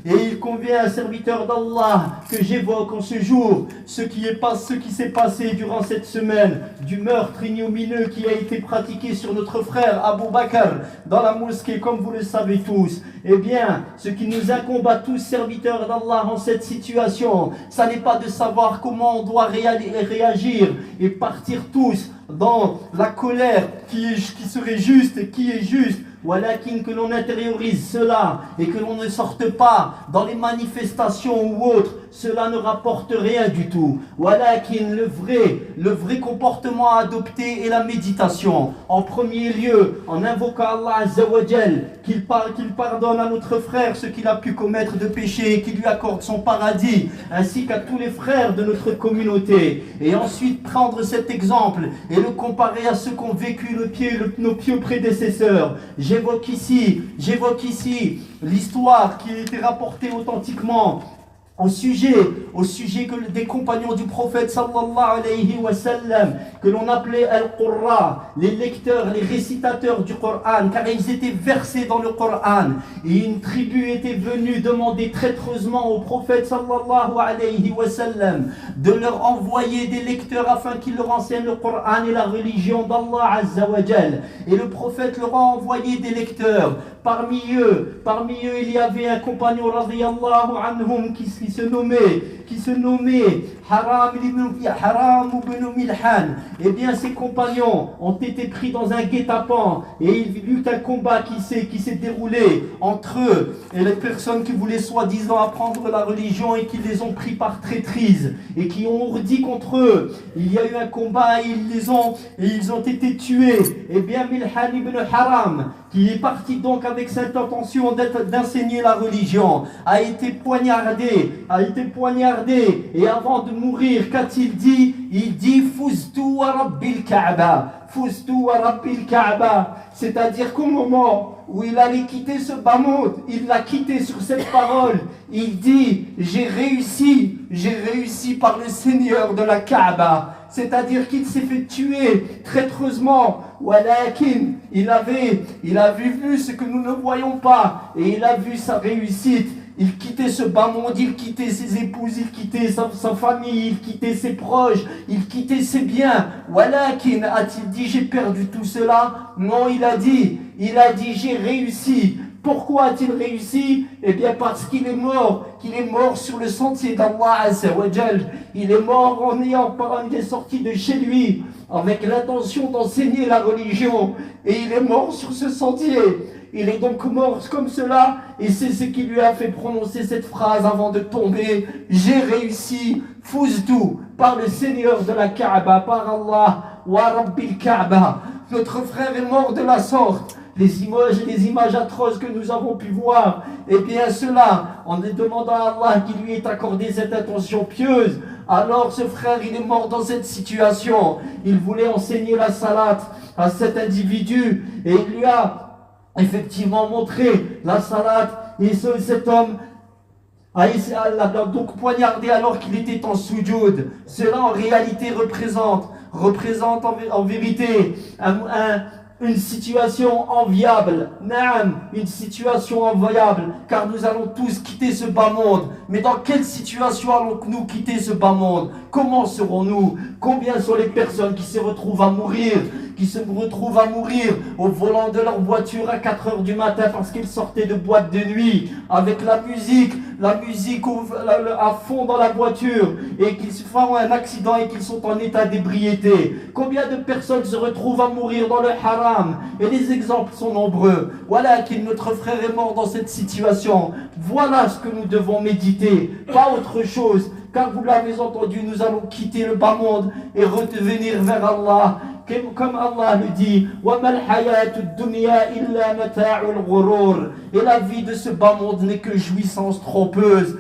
Et il convient à serviteur d'Allah que j'évoque en ce jour ce qui s'est passé durant cette semaine, du meurtre ignomineux qui a été pratiqué sur notre frère Abu Bakr dans la mosquée, comme vous le savez tous. Eh bien, ce qui nous incombe à tous, serviteurs d'Allah, en cette situation, ça n'est pas de savoir comment on doit réagir et partir tous dans la colère qui serait juste et qui est juste. Walakin, que l'on intériorise cela et que l'on ne sorte pas dans les manifestations ou autres, cela ne rapporte rien du tout. Walakin, le vrai comportement à adopter est la méditation. En premier lieu, en invoquant Allah Azza wa Jal, qu'il pardonne à notre frère ce qu'il a pu commettre de péché et qu'il lui accorde son paradis, ainsi qu'à tous les frères de notre communauté. Et ensuite prendre cet exemple et le comparer à ce qu'ont vécu nos pieux prédécesseurs. J'évoque ici l'histoire qui a été rapportée authentiquement au sujet des compagnons du prophète sallallahu alayhi wa sallam, que l'on appelait al-Qurra, les lecteurs, les récitateurs du Coran, car ils étaient versés dans le Coran. Et une tribu était venue demander traîtreusement au prophète sallallahu alayhi wa sallam de leur envoyer des lecteurs afin qu'ils leur enseignent le Coran et la religion d'Allah Azza wa Jal. Et le prophète leur a envoyé des lecteurs. Parmi eux, il y avait un compagnon radiyallahu anhum qui se nommait Haram ibn Milhan. Eh bien, ses compagnons ont été pris dans un guet-apens et il y eut un combat qui s'est déroulé entre eux et les personnes qui voulaient soi-disant apprendre la religion et qui les ont pris par traîtrise et qui ont ourdi contre eux. Il y a eu un combat et ils ont été tués. Eh bien, Milhan ibn Haram, qui est parti donc avec cette intention d'enseigner la religion, a été poignardé, et avant de mourir, qu'a-t-il dit? Il dit Fuztu wa Rabbil Kaaba, Fuztu wa Rabbil Kaaba, c'est-à-dire qu'au moment où il allait quitter ce bas monde, il l'a quitté sur cette parole. Il dit j'ai réussi par le Seigneur de la Kaaba. C'est-à-dire qu'il s'est fait tuer traîtreusement. Walakin, il avait vu ce que nous ne voyons pas, et il a vu sa réussite. Il quittait ce bas monde, il quittait ses épouses, il quittait sa famille, il quittait ses proches, il quittait ses biens. Walakin, a-t-il dit j'ai perdu tout cela? Non, il a dit j'ai réussi. Pourquoi a-t-il réussi? Eh bien parce qu'il est mort sur le sentier d'Allah Azza wa Jal. Il est mort il est sorti de chez lui avec l'intention d'enseigner la religion, et il est mort sur ce sentier. Il est donc mort comme cela, et c'est ce qui lui a fait prononcer cette phrase avant de tomber. J'ai réussi, Fuztu, par le Seigneur de la Kaaba, par Allah, wa Rabbil Kaaba. Notre frère est mort de la sorte. Les images atroces que nous avons pu voir, et bien cela, en demandant à Allah qu'il lui ait accordé cette intention pieuse. Alors ce frère, il est mort dans cette situation. Il voulait enseigner la salat à cet individu, et il lui a effectivement montré la salat, et cet homme l'a donc poignardé alors qu'il était en soujud. Cela en réalité représente en vérité une situation enviable, une situation enviable, car nous allons tous quitter ce bas monde. Mais dans quelle situation allons-nous quitter ce bas monde? Comment serons-nous? Combien sont les personnes qui se retrouvent à mourir au volant de leur voiture à 4 heures du matin parce qu'ils sortaient de boîte de nuit avec la musique à fond dans la voiture, et qu'ils se font un accident et qu'ils sont en état d'ébriété? Combien de personnes se retrouvent à mourir dans le haram? Et les exemples sont nombreux. Voilà qu'il notre frère est mort dans cette situation. Voilà ce que nous devons méditer, pas autre chose, car vous l'avez entendu, nous allons quitter le bas monde et revenir vers Allah. Comme Allah le dit, et la vie de ce bas monde n'est que jouissance trompeuse.